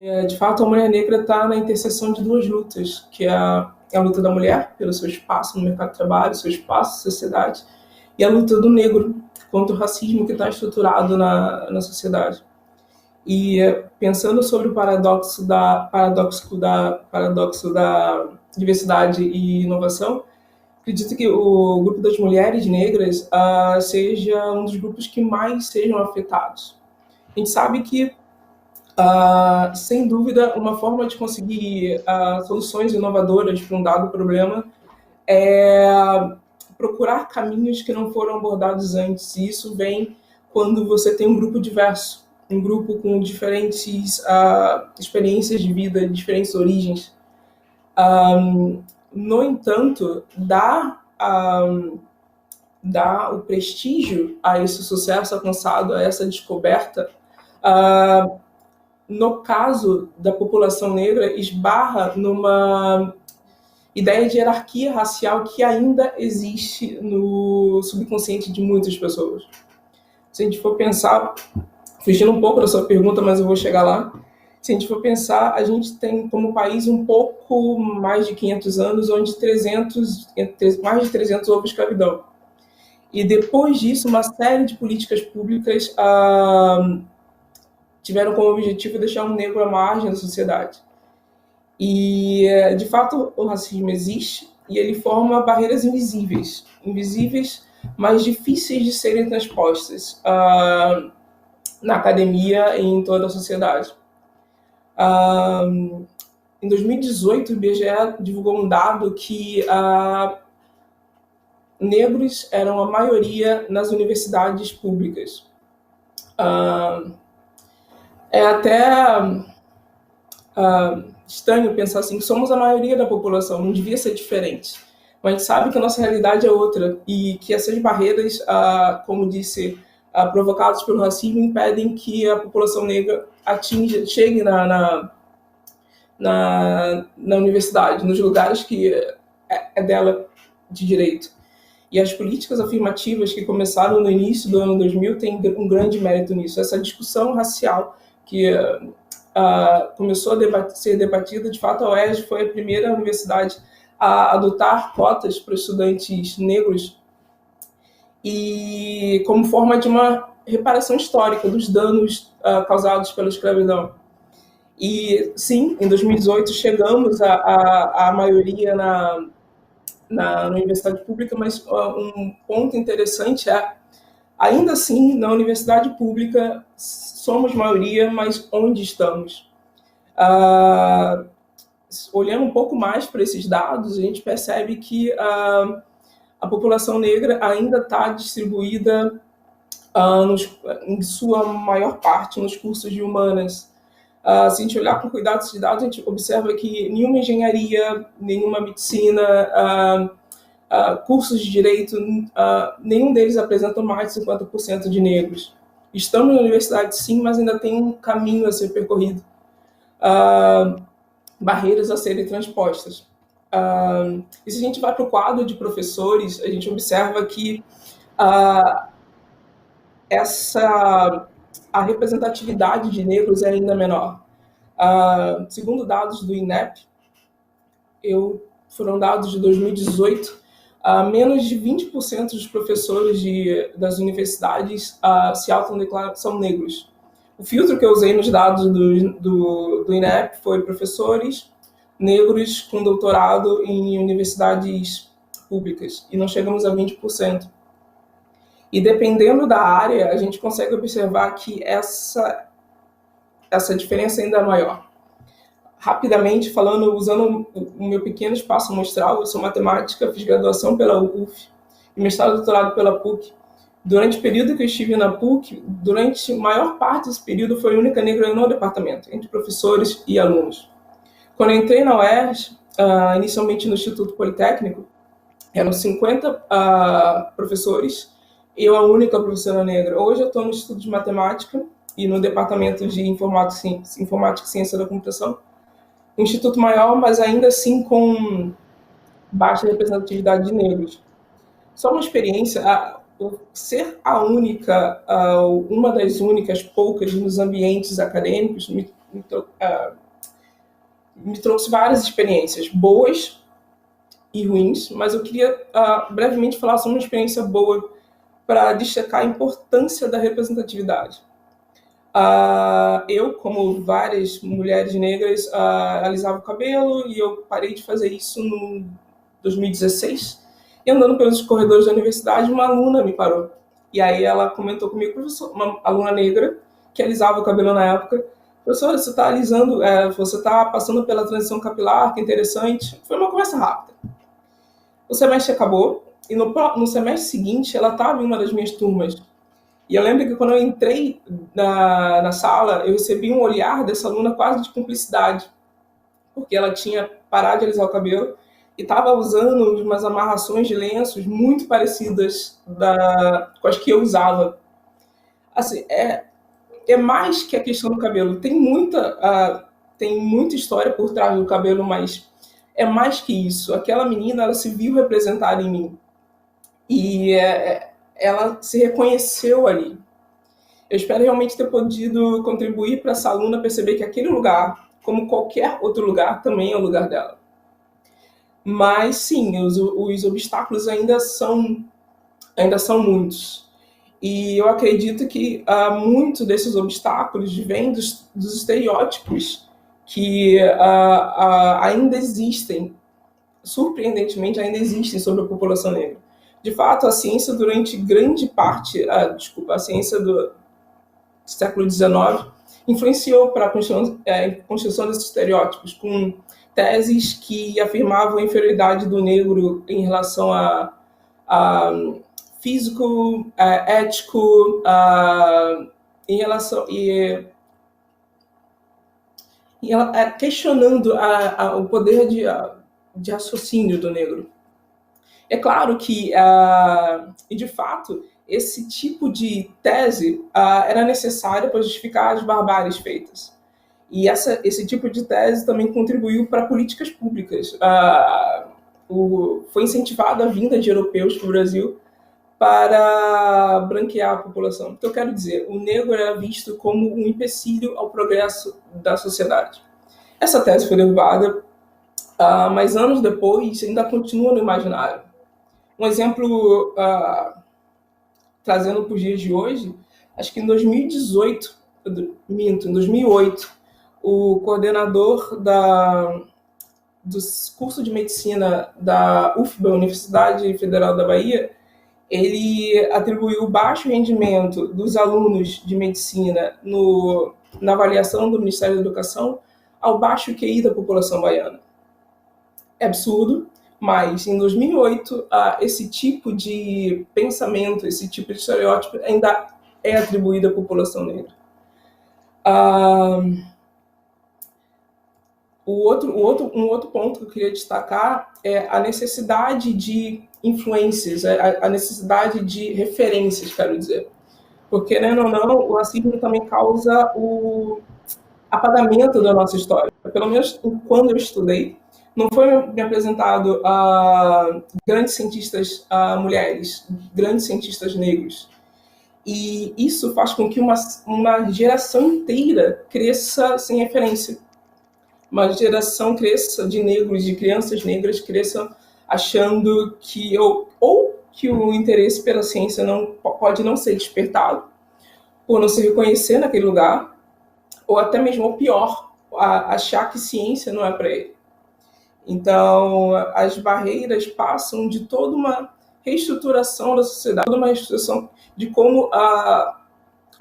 De fato, a mulher negra está na interseção de duas lutas, que é a luta da mulher pelo seu espaço no mercado de trabalho, seu espaço na sociedade, e a luta do negro contra o racismo que está estruturado na sociedade. E pensando sobre o paradoxo da diversidade e inovação, acredito que o grupo das mulheres negras seja um dos grupos que mais sejam afetados. A gente sabe que sem dúvida, uma forma de conseguir soluções inovadoras para um dado problema é procurar caminhos que não foram abordados antes. E isso vem quando você tem um grupo diverso, um grupo com diferentes experiências de vida, diferentes origens. No entanto, dá o prestígio a esse sucesso alcançado, a essa descoberta, no caso da população negra, esbarra numa ideia de hierarquia racial que ainda existe no subconsciente de muitas pessoas. Se a gente for pensar, fugindo um pouco da sua pergunta, mas eu vou chegar lá, se a gente for pensar, a gente tem como país um pouco mais de 500 anos, onde mais de 300 houve escravidão. E depois disso, uma série de políticas públicas tiveram como objetivo deixar um negro à margem da sociedade. E, de fato, o racismo existe e ele forma barreiras invisíveis, mas difíceis de serem transpostas na academia e em toda a sociedade. Em 2018, o IBGE divulgou um dado que negros eram a maioria nas universidades públicas. É até estranho pensar assim, que somos a maioria da população, não devia ser diferente. Mas a gente sabe que a nossa realidade é outra e que essas barreiras, como disse, provocadas pelo racismo, impedem que a população negra chegue na universidade, nos lugares que é dela de direito. E as políticas afirmativas que começaram no início do ano 2000 têm um grande mérito nisso. Essa discussão racial que começou a ser debatida, de fato, a UERJ foi a primeira universidade a adotar cotas para estudantes negros e como forma de uma reparação histórica dos danos causados pela escravidão. E, sim, em 2018 chegamos à maioria na universidade pública, mas um ponto interessante é, ainda assim, na universidade pública, somos maioria, mas onde estamos? Olhando um pouco mais para esses dados, a gente percebe que a população negra ainda está distribuída, em sua maior parte, nos cursos de humanas. Se a gente olhar com cuidado esses dados, a gente observa que nenhuma engenharia, nenhuma medicina, cursos de direito, nenhum deles apresentam mais de 50% de negros. Estamos na universidade, sim, mas ainda tem um caminho a ser percorrido. Barreiras a serem transpostas. E se a gente vai para o quadro de professores, a gente observa que a representatividade de negros é ainda menor. Segundo dados do INEP, foram dados de 2018, menos de 20% dos professores das universidades se autodeclaram são negros. O filtro que eu usei nos dados do INEP foi professores negros com doutorado em universidades públicas, e não chegamos a 20%. E dependendo da área, a gente consegue observar que essa diferença ainda é maior. Rapidamente falando, usando o meu pequeno espaço amostral, eu sou matemática, fiz graduação pela UF e mestrado e doutorado pela PUC. Durante o período que eu estive na PUC, durante a maior parte desse período, foi a única negra no departamento, entre professores e alunos. Quando eu entrei na UERJ, inicialmente no Instituto Politécnico, eram 50 professores, eu a única professora negra. Hoje eu estou no Instituto de Matemática e no Departamento de Informática e Ciência da Computação. Um instituto maior, mas ainda assim com baixa representatividade de negros. Só uma experiência, ser a única, uma das únicas poucas nos ambientes acadêmicos, me trouxe várias experiências boas e ruins, mas eu queria brevemente falar sobre uma experiência boa para destacar a importância da representatividade. Eu, como várias mulheres negras, alisava o cabelo, e eu parei de fazer isso no 2016. E andando pelos corredores da universidade, uma aluna me parou. E aí ela comentou comigo, professor, uma aluna negra que alisava o cabelo na época: professora, você está alisando, você está passando pela transição capilar, que interessante. Foi uma conversa rápida. O semestre acabou, e no semestre seguinte ela estava em uma das minhas turmas. E eu lembro que quando eu entrei na sala, eu recebi um olhar dessa aluna quase de cumplicidade, porque ela tinha parado de alisar o cabelo e estava usando umas amarrações de lenços muito parecidas com as que eu usava. Assim, é mais que a questão do cabelo. Tem muita história por trás do cabelo, mas é mais que isso. Aquela menina, ela se viu representada em mim. E ela se reconheceu ali. Eu espero realmente ter podido contribuir para essa aluna perceber que aquele lugar, como qualquer outro lugar, também é o lugar dela. Mas, sim, os obstáculos ainda são muitos. E eu acredito que muito desses obstáculos vêm dos estereótipos que ainda existem, surpreendentemente, ainda existem sobre a população negra. De fato, a ciência, durante grande parte, a ciência do século XIX, influenciou para a construção desses estereótipos, com teses que afirmavam a inferioridade do negro em relação a físico, ético, em relação questionando o poder de raciocínio do negro. É claro que, e de fato, esse tipo de tese era necessário para justificar as barbáries feitas. E esse tipo de tese também contribuiu para políticas públicas. Foi incentivada a vinda de europeus para o Brasil para branquear a população. Então, eu quero dizer, o negro era visto como um empecilho ao progresso da sociedade. Essa tese foi derrubada, mas anos depois ainda continua no imaginário. Um exemplo, trazendo para os dias de hoje, acho que em 2018, em 2008, o coordenador do curso de medicina da UFBA, Universidade Federal da Bahia, ele atribuiu o baixo rendimento dos alunos de medicina na avaliação do Ministério da Educação ao baixo QI da população baiana. É absurdo, mas em 2008, esse tipo de pensamento, esse tipo de estereótipo ainda é atribuído à população negra. Um outro ponto que eu queria destacar é a necessidade de influências, a necessidade de referências, quero dizer. Porque, né, não, o racismo também causa o apagamento da nossa história. Pelo menos quando eu estudei, não foi me apresentado a grandes cientistas mulheres, grandes cientistas negros. E isso faz com que uma geração inteira cresça sem referência. Uma geração cresça de negros, de crianças negras, cresçam achando que que o interesse pela ciência pode não ser despertado, por não se reconhecer naquele lugar, ou até mesmo o pior, achar que ciência não é para ele. Então, as barreiras passam de toda uma reestruturação da sociedade, toda uma reestruturação de como a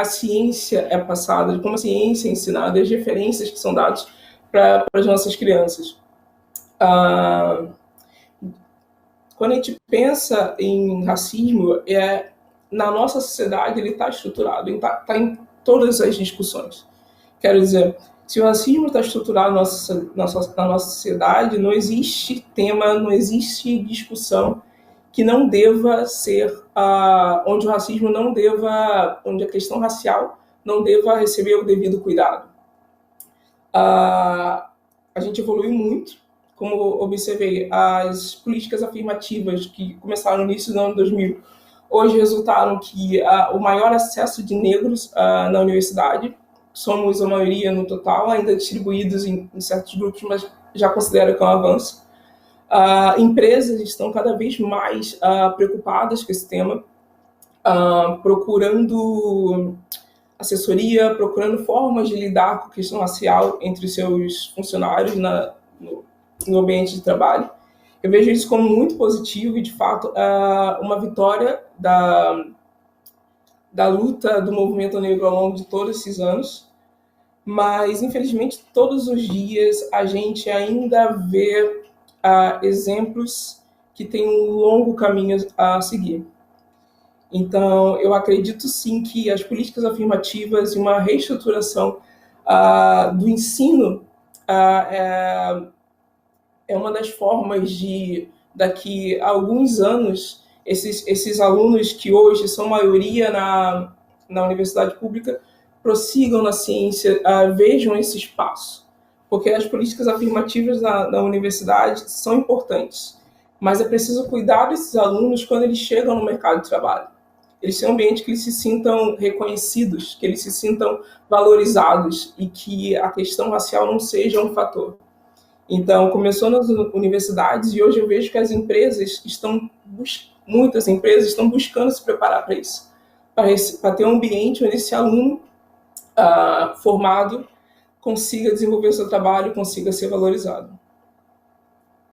ciência é passada, de como a ciência é ensinada, as referências que são dadas para as nossas crianças. Quando a gente pensa em racismo, na nossa sociedade ele está estruturado, está em todas as discussões. Quero dizer, se o racismo está estruturado na nossa sociedade, não existe tema, não existe discussão que não deva ser, onde o racismo não deva, onde a questão racial não deva receber o devido cuidado. A gente evoluiu muito, como observei, as políticas afirmativas que começaram no início do ano 2000, hoje resultaram que o maior acesso de negros na universidade, somos a maioria no total, ainda distribuídos em certos grupos, mas já considero que é um avanço. Empresas estão cada vez mais preocupadas com esse tema, procurando assessoria, procurando formas de lidar com a questão racial entre os seus funcionários no ambiente de trabalho. Eu vejo isso como muito positivo e, de fato, uma vitória da luta do movimento negro ao longo de todos esses anos. Mas, infelizmente, todos os dias a gente ainda vê exemplos que têm um longo caminho a seguir. Então, eu acredito sim que as políticas afirmativas e uma reestruturação do ensino é uma das formas de, daqui a alguns anos, esses alunos que hoje são maioria na universidade pública prossigam na ciência, vejam esse espaço. Porque as políticas afirmativas da universidade são importantes, mas é preciso cuidar desses alunos quando eles chegam no mercado de trabalho. Eles têm um ambiente que eles se sintam reconhecidos, que eles se sintam valorizados e que a questão racial não seja um fator. Então, começou nas universidades e hoje eu vejo que as empresas muitas empresas estão buscando se preparar para isso, para ter um ambiente onde esse aluno formado consiga desenvolver o seu trabalho, consiga ser valorizado.